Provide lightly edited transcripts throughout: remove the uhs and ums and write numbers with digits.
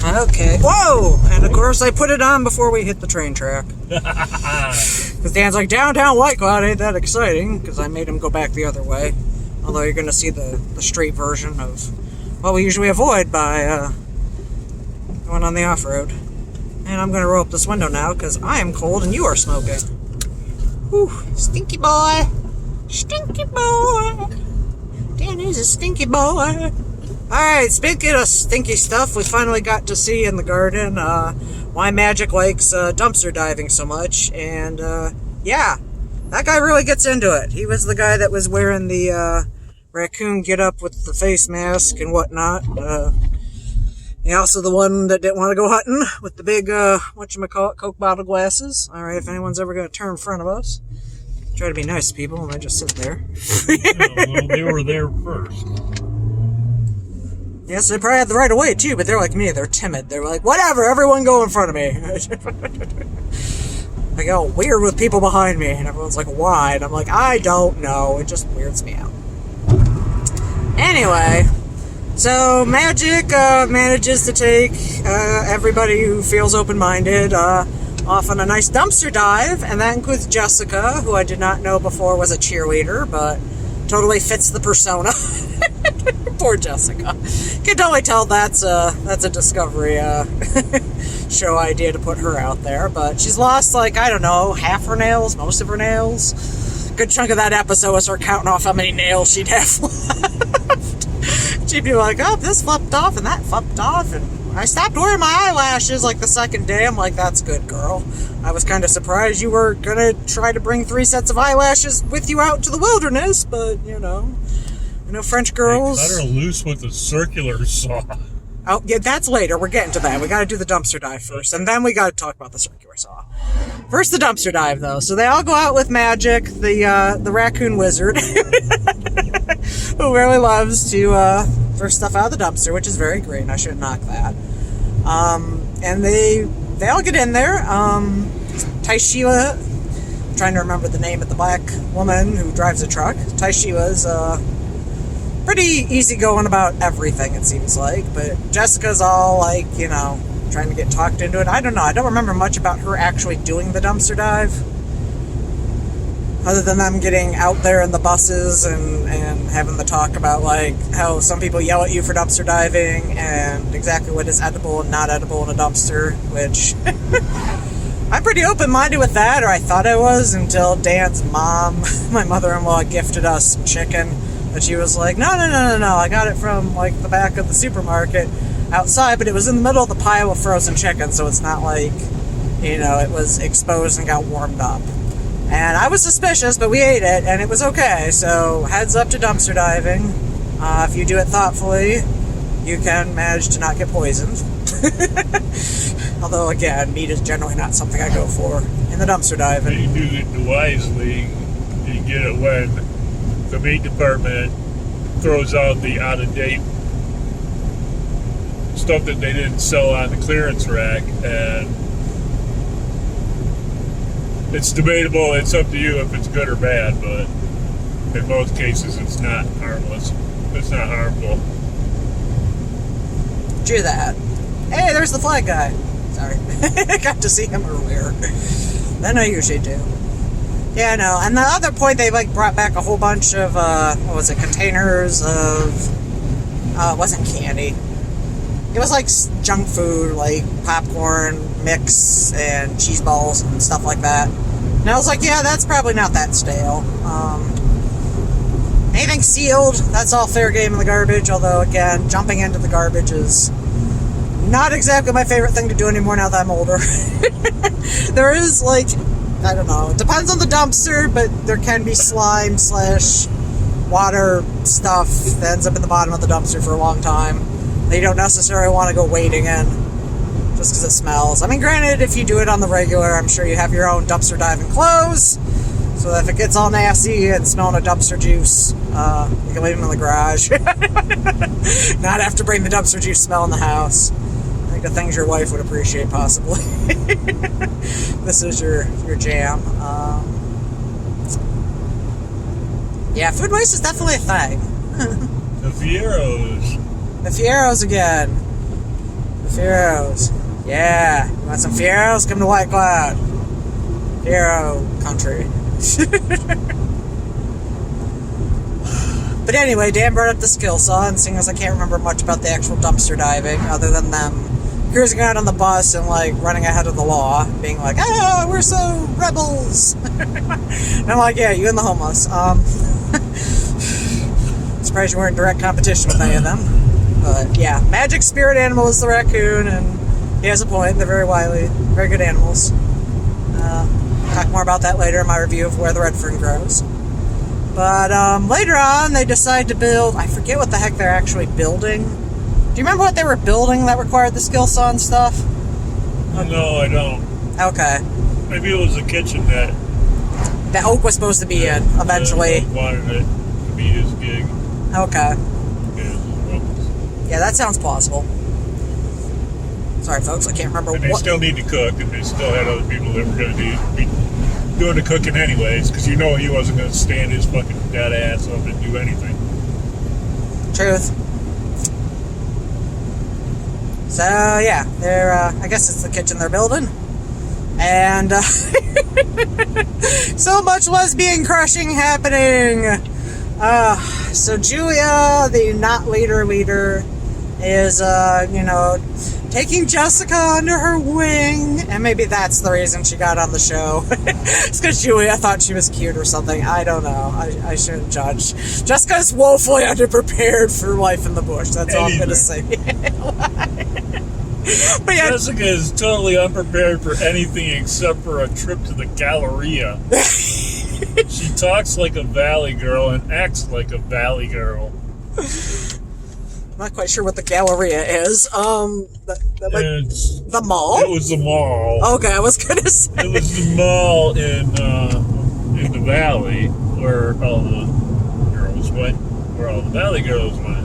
Okay. Whoa! And of course I put it on before we hit the train track. Because Dan's like, downtown White Cloud ain't that exciting, because I made him go back the other way. Although you're going to see the straight version of what we usually avoid by going on the off-road. And I'm going to roll up this window now, because I am cold and you are smoking. Whew, stinky boy. Stinky boy. Danny's a stinky boy. Alright, speaking of stinky stuff, we finally got to see in the garden why Magic likes dumpster diving so much. And yeah, that guy really gets into it. He was the guy that was wearing the raccoon get-up with the face mask and whatnot. He also the one that didn't want to go hunting with the big, whatchamacallit, Coke bottle glasses. Alright, if anyone's ever going to turn in front of us, try to be nice to people and I just sit there. Well, they were there first. Yes, they probably had the right of way too, but they're like me, they're timid. They're like, whatever, everyone go in front of me. I go weird with people behind me, and everyone's like, why? And I'm like, I don't know, it just weirds me out. Anyway, so Magic manages to take everybody who feels open-minded off on a nice dumpster dive, and that includes Jessica, who I did not know before was a cheerleader, but totally fits the persona. Poor Jessica. Can totally tell that's a Discovery show idea to put her out there, but she's lost, like, I don't know, half her nails, most of her nails. Good chunk of that episode was her counting off how many nails she'd have left. She'd be like, oh, this flipped off and that flipped off, and I stopped wearing my eyelashes like the second day. I'm like, that's good, girl. I was kind of surprised you were gonna try to bring 3 sets of eyelashes with you out to the wilderness, but, you know, French girls. They cut her loose with a circular saw. Oh, yeah, that's later. We're getting to that. We got to do the dumpster dive first, and then we got to talk about the circular saw. First, the dumpster dive, though. So they all go out with Magic, the raccoon wizard, who really loves to throw stuff out of the dumpster, which is very great, and I shouldn't knock that. And they all get in there. Taishila, I'm trying to remember the name of the black woman who drives a truck. Taishila's pretty easygoing about everything, it seems like, but Jessica's all like, you know, trying to get talked into it. I don't know. I don't remember much about her actually doing the dumpster dive, other than them getting out there in the buses and having the talk about, like, how some people yell at you for dumpster diving and exactly what is edible and not edible in a dumpster, which I'm pretty open-minded with that, or I thought I was, until Dan's mom, my mother-in-law, gifted us some chicken. But she was like, no, I got it from, like, the back of the supermarket outside, but it was in the middle of the pile of frozen chicken, so it's not like, you know, it was exposed and got warmed up. And I was suspicious, but we ate it, and it was okay, so heads up to dumpster diving. If you do it thoughtfully, you can manage to not get poisoned. Although, again, meat is generally not something I go for in the dumpster diving. You do it wisely, you get it when the meat department throws out the out-of-date stuff that they didn't sell on the clearance rack, and it's debatable. It's up to you if it's good or bad, but in most cases it's not harmless. It's not harmful. True that. Hey, there's the flag guy. Sorry. I got to see him earlier than I usually do. Yeah, no. And the other point, they, like, brought back a whole bunch of, what was it, containers of, it wasn't candy. It was, like, junk food, like popcorn, mix, and cheese balls and stuff like that. And I was like, yeah, that's probably not that stale. Anything sealed, that's all fair game in the garbage, although, again, jumping into the garbage is not exactly my favorite thing to do anymore now that I'm older. There is, like, I don't know, it depends on the dumpster, but there can be slime / water stuff that ends up in the bottom of the dumpster for a long time that you don't necessarily want to go wading in just because it smells. I mean, granted, if you do it on the regular, I'm sure you have your own dumpster diving clothes, so that if it gets all nasty and smelling of dumpster juice, you can leave them in the garage. Not have to bring the dumpster juice smell in the house. I think the things your wife would appreciate, possibly. This is your jam. Yeah, food waste is definitely a thing. The Fieros. The Fieros again. Fieros. Yeah. You want some Fieros? Come to White Cloud. Fiero country. But anyway, Dan brought up the skill saw, and seeing as I can't remember much about the actual dumpster diving, other than them cruising out on the bus and, like, running ahead of the law, being like, ah, we're so rebels. And I'm like, yeah, you and the homeless. Surprised you weren't in direct competition with any of them. But, yeah, magic spirit animal is the raccoon, and he has a point. They're very wily, very good animals. Talk more about that later in my review of Where the Red Fern Grows. But later on, they decide to build, I forget what the heck they're actually building. Do you remember what they were building that required the skill saw and stuff? No, I don't. Okay. Maybe it was the kitchen that Oak was supposed to be in, eventually. wanted it to be his gig. Okay. Yeah, Yeah, that sounds plausible. Sorry, folks, I can't remember and they what... still need to cook, and they still had other people that were going to be doing the cooking anyways, because you know he wasn't going to stand his fucking dead ass up and do anything. Truth. So, yeah, they're, I guess it's the kitchen they're building. And, so much lesbian crushing happening. So Julia, the not leader, is, taking Jessica under her wing, and maybe that's the reason she got on the show. It's because Julia thought she was cute or something. I don't know. I shouldn't judge. Jessica's woefully underprepared for life in the bush. That's all I'm going to say. But yeah, Jessica is totally unprepared for anything except for a trip to the Galleria. She talks like a valley girl and acts like a valley girl. I'm not quite sure what the Galleria is. The mall? It was the mall. Okay, I was gonna say. It was the mall in the valley where all the girls went, where all the valley girls went.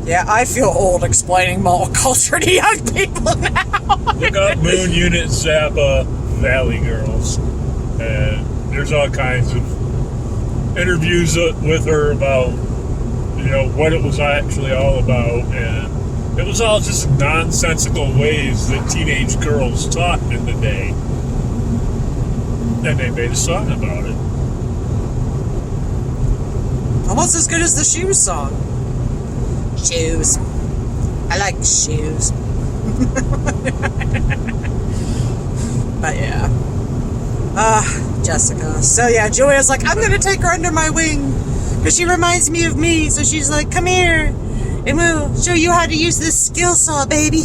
Yeah, I feel old explaining mall culture to young people now. Look up Moon Unit Zappa Valley Girls, and there's all kinds of interviews with her about what it was actually all about, and it was all just nonsensical ways that teenage girls talked in the day, and they made a song about it. Almost as good as the Shoes song. Shoes. I like shoes. But yeah. Jessica. So yeah, Julia's like, I'm gonna take her under my wing because she reminds me of me. So she's like, come here and we'll show you how to use this skill saw, baby.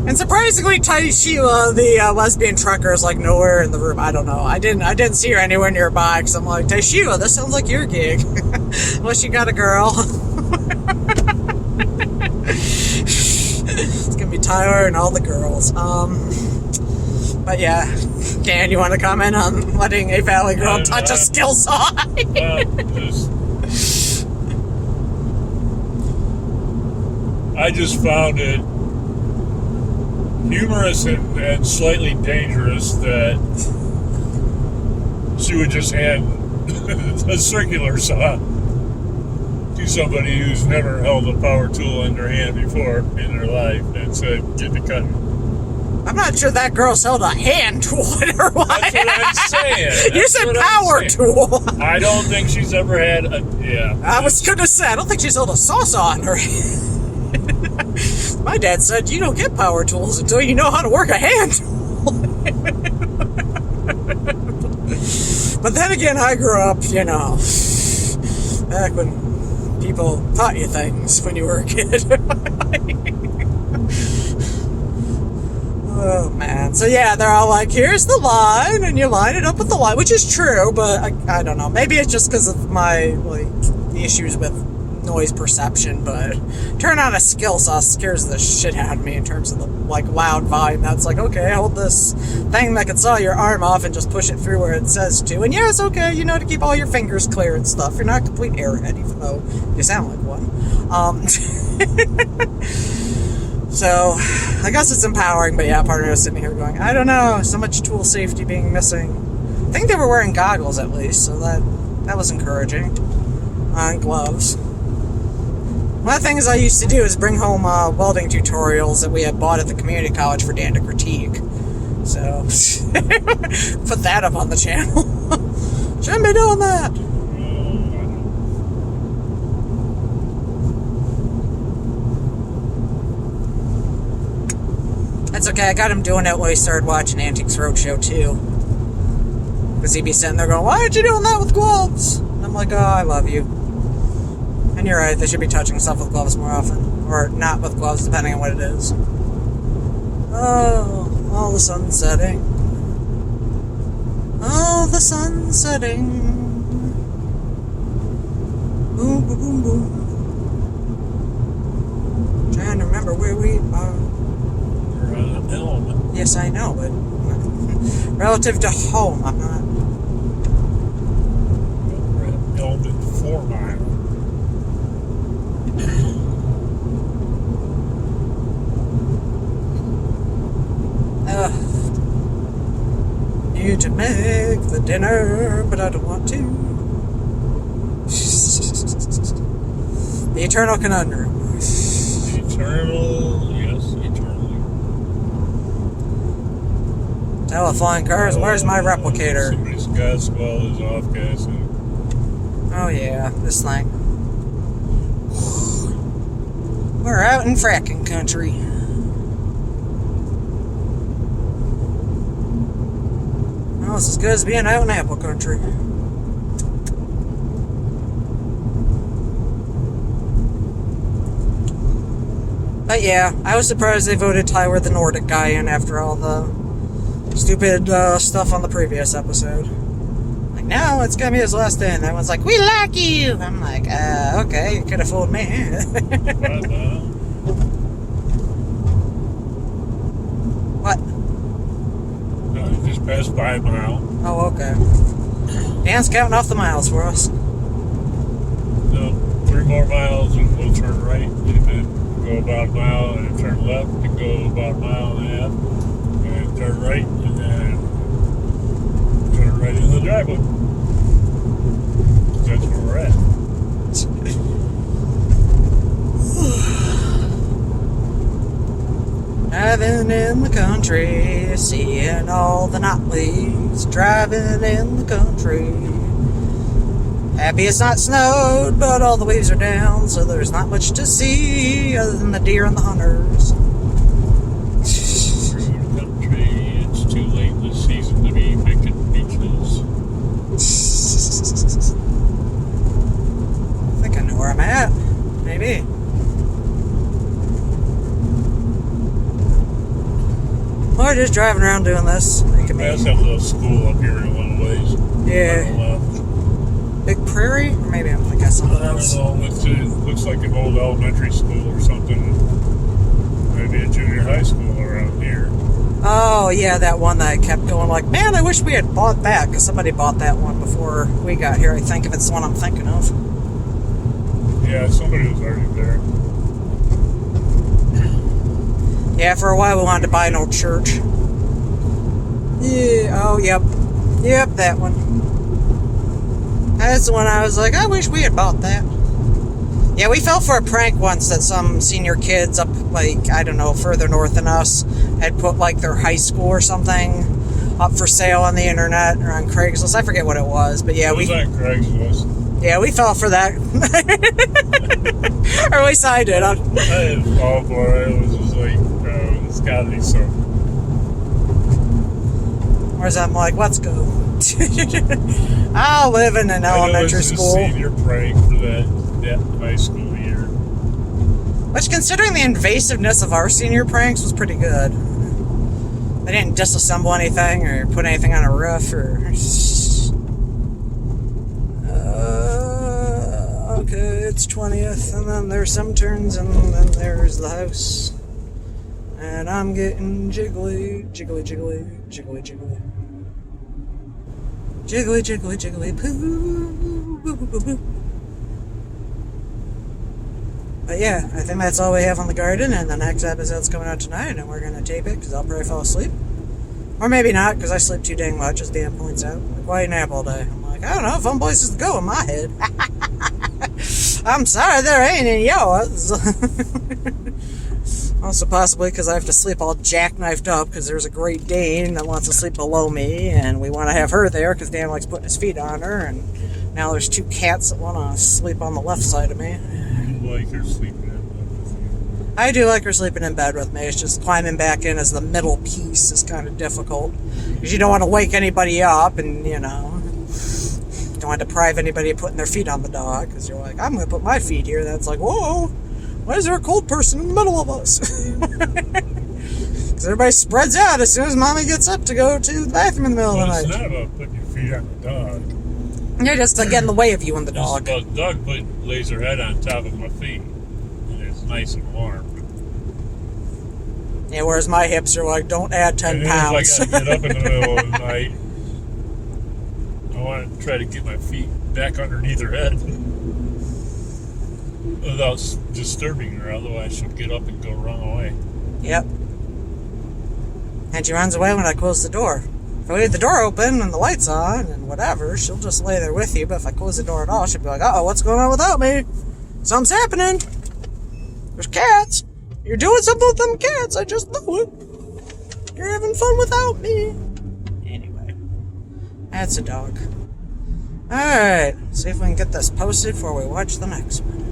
And surprisingly, Taishila, the lesbian trucker, is like nowhere in the room. I don't know. I didn't see her anywhere nearby because I'm like, Taishila, this sounds like your gig. Unless you got a girl. It's gonna be Tyler and all the girls. But yeah, Dan, you want to comment on letting a valley girl touch a skill saw? I just found it humorous and slightly dangerous that she would just hand a circular saw to somebody who's never held a power tool in their hand before in their life and said, get to cutting. I'm not sure that girl's held a hand tool in her life. That's what I'm saying. You said power tool. I don't think she's ever had a, I was going to say, I don't think she's held a saw in her hand. My dad said, you don't get power tools until you know how to work a hand tool. But then again, I grew up, back when people taught you things when you were a kid. Oh, man. So, yeah, they're all like, here's the line, and you line it up with the line, which is true, but I don't know. Maybe it's just because of my, the issues with noise perception, but turn on a skill saw scares the shit out of me in terms of the, loud volume. That's like, okay, hold this thing that can saw your arm off and just push it through where it says to. And yeah, it's okay, to keep all your fingers clear and stuff. You're not a complete airhead, even though you sound like one. So, I guess it's empowering, but yeah, part of me was sitting here going, I don't know, so much tool safety being missing. I think they were wearing goggles at least, so that was encouraging. And gloves. One of the things I used to do is bring home welding tutorials that we had bought at the community college for Dan to critique. So, put that up on the channel. Shouldn't be doing that. That's okay, I got him doing it when he started watching Antiques Roadshow too. Because he'd be sitting there going, why aren't you doing that with gloves? And I'm like, oh, I love you. And you're right, they should be touching stuff with gloves more often. Or not with gloves, depending on what it is. Oh, all the sun setting. Oh, the sun setting. Boom, boom, boom, boom. Trying to remember where we are. Elm. Yes, I know, but relative to home, I'm not. We're at Elm at 4 Mile. Need to make the dinner, but I don't want to. The eternal conundrum. Eternal, yes, eternally. Tell the flying cars, where's my replicator? Somebody's gas well is off gassing. Oh yeah, this thing. We're out in fracking country. Well, it's as good as being out in apple country. But yeah, I was surprised they voted Tyler the Nordic guy in after all the stupid stuff on the previous episode. Like, no, it's gonna be his last day. And everyone's like, we like you! I'm like, okay, you could have fooled me. What? No, you just passed 5 Mile. Oh, okay. Dan's counting off the miles for us. No, 3 more miles and we'll turn right. And then go about a mile and then turn left and go about a mile and a half. And turn right and then turn right in the driveway. That's where we're at. Driving in the country, seeing all the knotleaves. Driving in the country. Happy it's not snowed, but all the leaves are down, so there's not much to see other than the deer and the hunters. Through the country, it's too late this season to be picking beaches. I think I know where I'm at. Maybe. Or just driving around doing this. It could be. That's that little school up here in a little ways. Yeah. On the left. Big Prairie? Or maybe I'm thinking of something I don't else. know. It looks like an old elementary school or something. Maybe a junior high school around here. Oh, yeah, that one that I kept going like, man, I wish we had bought that, because somebody bought that one before we got here, I think, if it's the one I'm thinking of. Yeah, somebody was already there. Yeah, for a while we wanted to buy an old church. Yeah, oh, yep. Yep, that one. That's the one I was like, I wish we had bought that. Yeah, we fell for a prank once that some senior kids up, like, I don't know, further north than us had put, like, their high school or something up for sale on the internet or on Craigslist. I forget what it was, but yeah, It was on Craigslist. Yeah, we fell for that. Or at least I did. I didn't fall for it. It was just like, it's gotta be something. Whereas I'm like, let's go. I'll live in an elementary school. I know it's a senior prank for that high school year. Which, considering the invasiveness of our senior pranks, was pretty good. They didn't disassemble anything or put anything on a roof or... okay, it's 20th, and then there's some turns, and then there's the house. And I'm getting jiggly, jiggly, jiggly, jiggly, jiggly. Jiggly, jiggly, jiggly, poo, boo, boo, boo, boo. But yeah, I think that's all we have on the garden, and the next episode's coming out tonight, and we're gonna tape it, because I'll probably fall asleep. Or maybe not, because I sleep too dang much, as Dan points out. Like, why nap all day? I'm like, I don't know, fun places to go in my head. I'm sorry, there ain't any yours. Also, possibly because I have to sleep all jackknifed up because there's a Great Dane that wants to sleep below me, and we want to have her there because Dan likes putting his feet on her, and now there's 2 cats that want to sleep on the left side of me. You like her sleeping in bed with you. I do like her sleeping in bed with me. It's just climbing back in as the middle piece is kind of difficult because you don't want to wake anybody up, and you don't want to deprive anybody of putting their feet on the dog because you're like, I'm going to put my feet here. That's like, whoa, why is there a cold person in the middle of us? Because everybody spreads out as soon as mommy gets up to go to the bathroom in the middle of the It's night. not about putting your feet on the dog. You're just to get in the way of you and the dog. It's about the dog lays her head on top of my feet, and it's nice and warm. Yeah, whereas my hips are like, don't add 10 And then pounds. if I gotta get up in the middle of the night, I want to try to get my feet back underneath her head without disturbing her, otherwise she'll get up and go run away. Yep. And she runs away when I close the door. If I leave the door open and the lights on and whatever, she'll just lay there with you. But if I close the door at all, she'll be like, uh-oh, what's going on without me? Something's happening. There's cats. You're doing something with them cats. I just know it. You're having fun without me. Anyway, that's a dog. Alright, see if we can get this posted before we watch the next one.